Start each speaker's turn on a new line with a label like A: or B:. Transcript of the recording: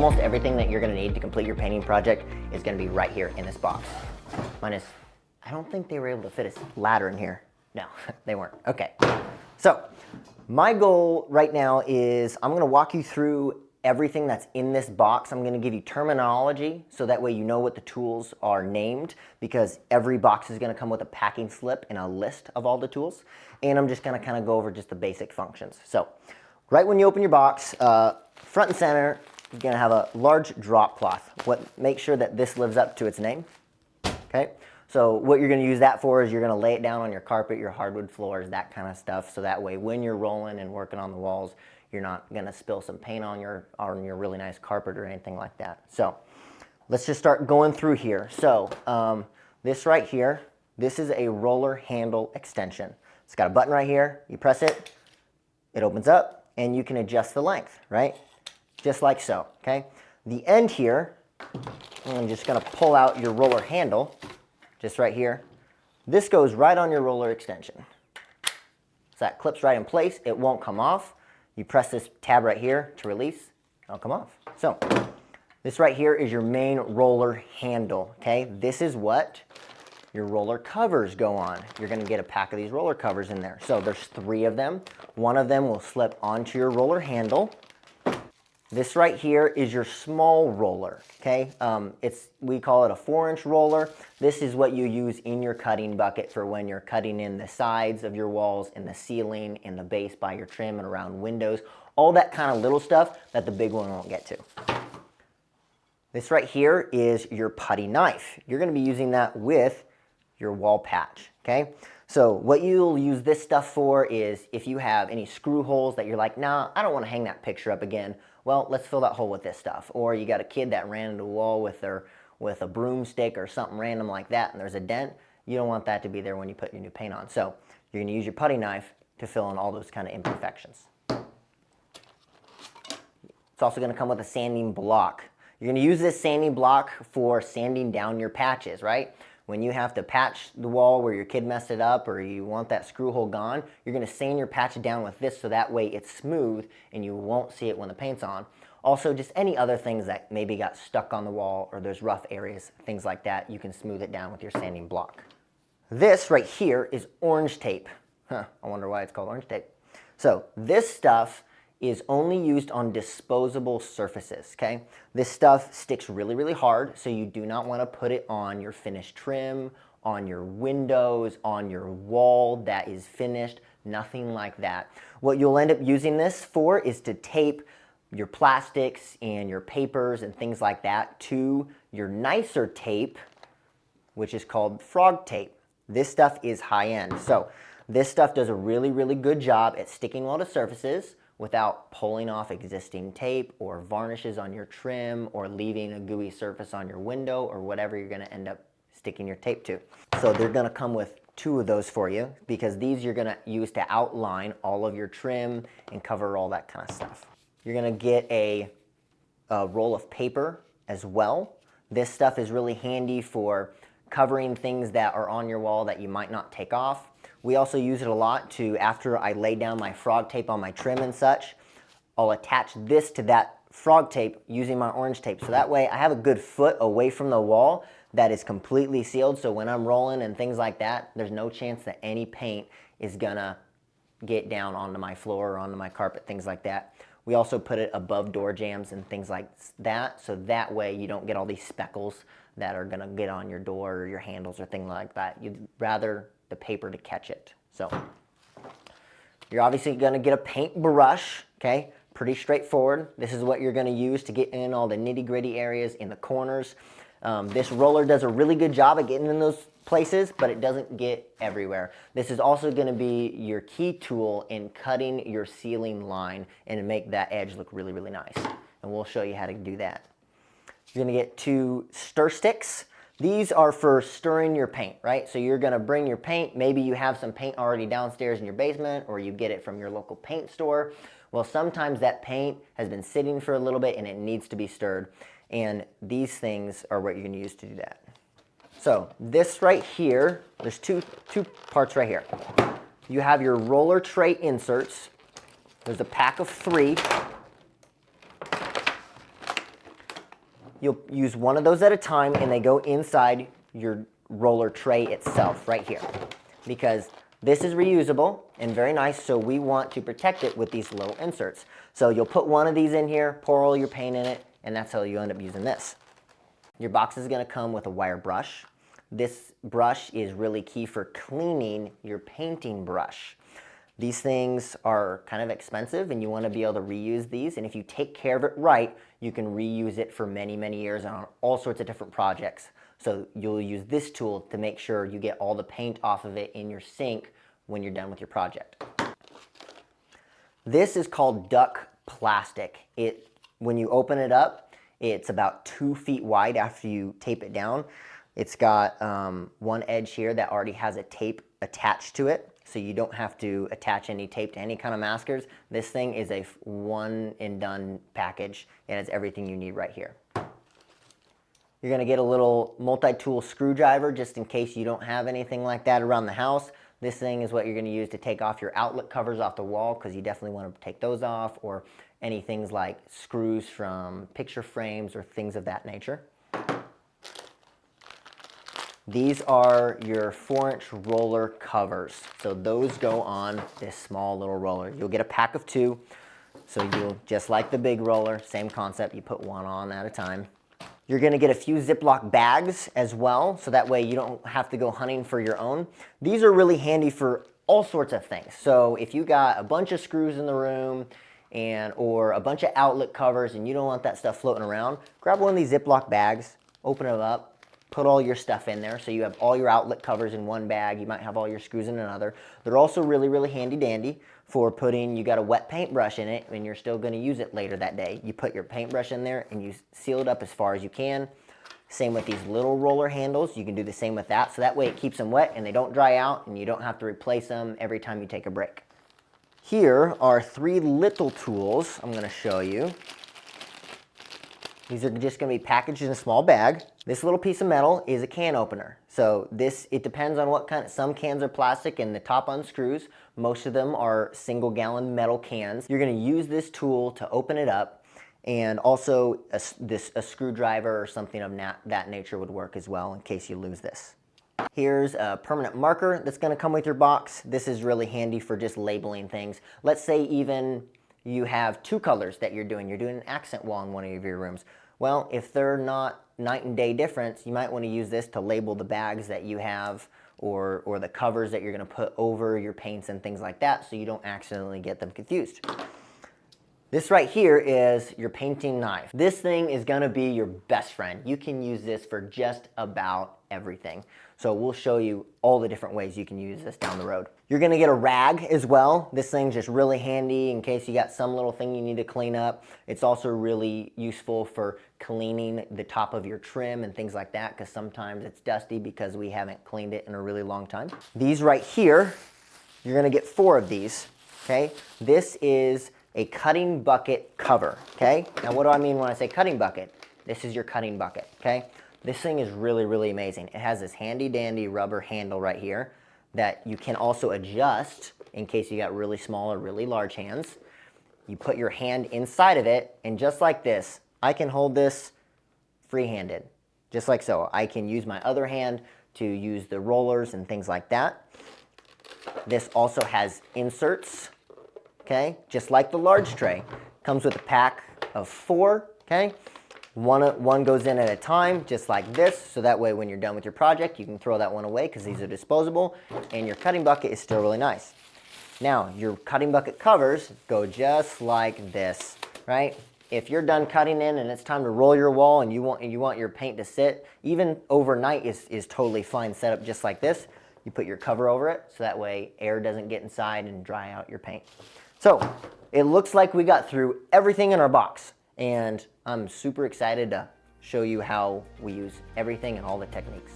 A: almost everything that you're gonna need to complete your painting project is gonna be right here in this box. Minus, I don't think they were able to fit a ladder in here. No, they weren't. Okay, so my goal right now is I'm gonna walk you through everything that's in this box. I'm gonna give you terminology so that way you know what the tools are named, because every box is gonna come with a packing slip and a list of all the tools. And I'm just gonna kind of go over just the basic functions. So right when you open your box, front and center, you're gonna have a large drop cloth. Make sure that this lives up to its name, okay? So what you're gonna use that for is you're gonna lay it down on your carpet, your hardwood floors, that kind of stuff, so that way when you're rolling and working on the walls, you're not gonna spill some paint on your really nice carpet or anything like that. So let's just start going through here. So this right here, this is a roller handle extension. It's got a button right here. You press it, it opens up, and you can adjust the length, right? Just like so, okay? The end here, I'm just gonna pull out your roller handle, just right here. This goes right on your roller extension. So that clips right in place, it won't come off. You press this tab right here to release, it'll come off. So this right here is your main roller handle, okay? This is what your roller covers go on. You're gonna get a pack of these roller covers in there. So there's 3 of them. One of them will slip onto your roller handle. This right here is your small roller, okay? We call it a 4-inch roller. This is what you use in your cutting bucket for when you're cutting in the sides of your walls, in the ceiling, in the base by your trim and around windows, all that kind of little stuff that the big one won't get to. This right here is your putty knife. You're gonna be using that with your wall patch, okay? So what you'll use this stuff for is if you have any screw holes that you're like, nah, I don't wanna hang that picture up again. Well, let's fill that hole with this stuff. Or you got a kid that ran into a wall with a broomstick or something random like that and there's a dent. You don't want that to be there when you put your new paint on. So you're gonna use your putty knife to fill in all those kind of imperfections. It's also gonna come with a sanding block. You're gonna use this sanding block for sanding down your patches, right? When you have to patch the wall where your kid messed it up or you want that screw hole gone, you're gonna sand your patch down with this so that way it's smooth and you won't see it when the paint's on. Also, just any other things that maybe got stuck on the wall or there's rough areas, things like that, you can smooth it down with your sanding block. This right here is orange tape. I wonder why it's called orange tape. So this stuff is only used on disposable surfaces, okay? This stuff sticks really, really hard, so you do not want to put it on your finished trim, on your windows, on your wall that is finished, nothing like that. What you'll end up using this for is to tape your plastics and your papers and things like that to your nicer tape, which is called frog tape. This stuff is high-end. So this stuff does a really, really good job at sticking well to surfaces without pulling off existing tape or varnishes on your trim or leaving a gooey surface on your window or whatever you're gonna end up sticking your tape to. So they're gonna come with 2 of those for you because these you're gonna use to outline all of your trim and cover all that kind of stuff. You're gonna get a roll of paper as well. This stuff is really handy for covering things that are on your wall that you might not take off. We also use it a lot to, after I lay down my frog tape on my trim and such, I'll attach this to that frog tape using my orange tape. So that way I have a good foot away from the wall that is completely sealed. So when I'm rolling and things like that, there's no chance that any paint is gonna get down onto my floor or onto my carpet, things like that. We also put it above door jambs and things like that. So that way you don't get all these speckles that are gonna get on your door or your handles or things like that. You'd rather the paper to catch it. So you're obviously gonna get a paint brush, okay? Pretty straightforward. This is what you're gonna use to get in all the nitty-gritty areas in the corners. This roller does a really good job at getting in those places, but it doesn't get everywhere. This is also gonna be your key tool in cutting your ceiling line and to make that edge look really, really nice. And we'll show you how to do that. You're gonna get 2 stir sticks. These are for stirring your paint, right? So you're gonna bring your paint, maybe you have some paint already downstairs in your basement or you get it from your local paint store. Well, sometimes that paint has been sitting for a little bit and it needs to be stirred. And these things are what you're gonna use to do that. So this right here, there's two parts right here. You have your roller tray inserts. There's a pack of 3. you'll use one of those at a time, and they go inside your roller tray itself right here, because this is reusable and very nice, so we want to protect it with these little inserts. So you'll put one of these in here, pour all your paint in it, and that's how you end up using this. Your box is going to come with a wire brush. This brush is really key for cleaning your painting brush. These things are kind of expensive, and you want to be able to reuse these, and if you take care of it right, you can reuse it for many, many years on all sorts of different projects. So you'll use this tool to make sure you get all the paint off of it in your sink when you're done with your project. This is called duck plastic. When you open it up, it's about 2 feet wide after you tape it down. It's got one edge here that already has a tape attached to it, so you don't have to attach any tape to any kind of maskers. This thing is a one and done package, and it's everything you need right here. You're gonna get a little multi-tool screwdriver just in case you don't have anything like that around the house. This thing is what you're gonna use to take off your outlet covers off the wall, because you definitely wanna take those off, or any things like screws from picture frames or things of that nature. These are your 4-inch roller covers. So those go on this small little roller. You'll get a pack of 2. So you'll, just like the big roller, same concept, you put one on at a time. You're gonna get a few Ziploc bags as well, so that way you don't have to go hunting for your own. These are really handy for all sorts of things. So if you got a bunch of screws in the room, or a bunch of outlet covers, and you don't want that stuff floating around, grab one of these Ziploc bags, open it up, put all your stuff in there, so you have all your outlet covers in one bag. You might have all your screws in another. They're also really, really handy dandy for putting, you got a wet paintbrush in it, and you're still gonna use it later that day. You put your paintbrush in there, and you seal it up as far as you can. Same with these little roller handles. You can do the same with that, so that way it keeps them wet, and they don't dry out, and you don't have to replace them every time you take a break. Here are 3 little tools I'm gonna show you. These are just going to be packaged in a small bag. This little piece of metal is a can opener. So it depends on what kind. Some cans are plastic and the top unscrews. Most of them are single-gallon metal cans. You're going to use this tool to open it up, and also a screwdriver or something of that nature would work as well in case you lose this. Here's a permanent marker that's going to come with your box. This is really handy for just labeling things. Let's say even you have 2 colors that you're doing an accent wall in one of your rooms. Well, if they're not night and day difference, you might want to use this to label the bags that you have, or the covers that you're going to put over your paints and things like that, so you don't accidentally get them confused. This right here is your painting knife. This thing is going to be your best friend. You can use this for just about everything. So we'll show you all the different ways you can use this down the road. You're gonna get a rag as well. This thing's just really handy in case you got some little thing you need to clean up. It's also really useful for cleaning the top of your trim and things like that, because sometimes it's dusty because we haven't cleaned it in a really long time. These right here, you're gonna get 4 of these, okay? This is a cutting bucket cover, okay? Now what do I mean when I say cutting bucket? This is your cutting bucket, okay? This thing is really, really amazing. It has this handy dandy rubber handle right here that you can also adjust in case you got really small or really large hands. You put your hand inside of it, and just like this, I can hold this free-handed, just like so. I can use my other hand to use the rollers and things like that. This also has inserts, okay, just like the large tray. Comes with a pack of 4, okay? One goes in at a time, just like this, so that way when you're done with your project, you can throw that one away because these are disposable, and your cutting bucket is still really nice. Now, your cutting bucket covers go just like this, right? If you're done cutting in and it's time to roll your wall and you want your paint to sit, even overnight is totally fine. Set up just like this. You put your cover over it, so that way air doesn't get inside and dry out your paint. So, it looks like we got through everything in our box. And I'm super excited to show you how we use everything and all the techniques.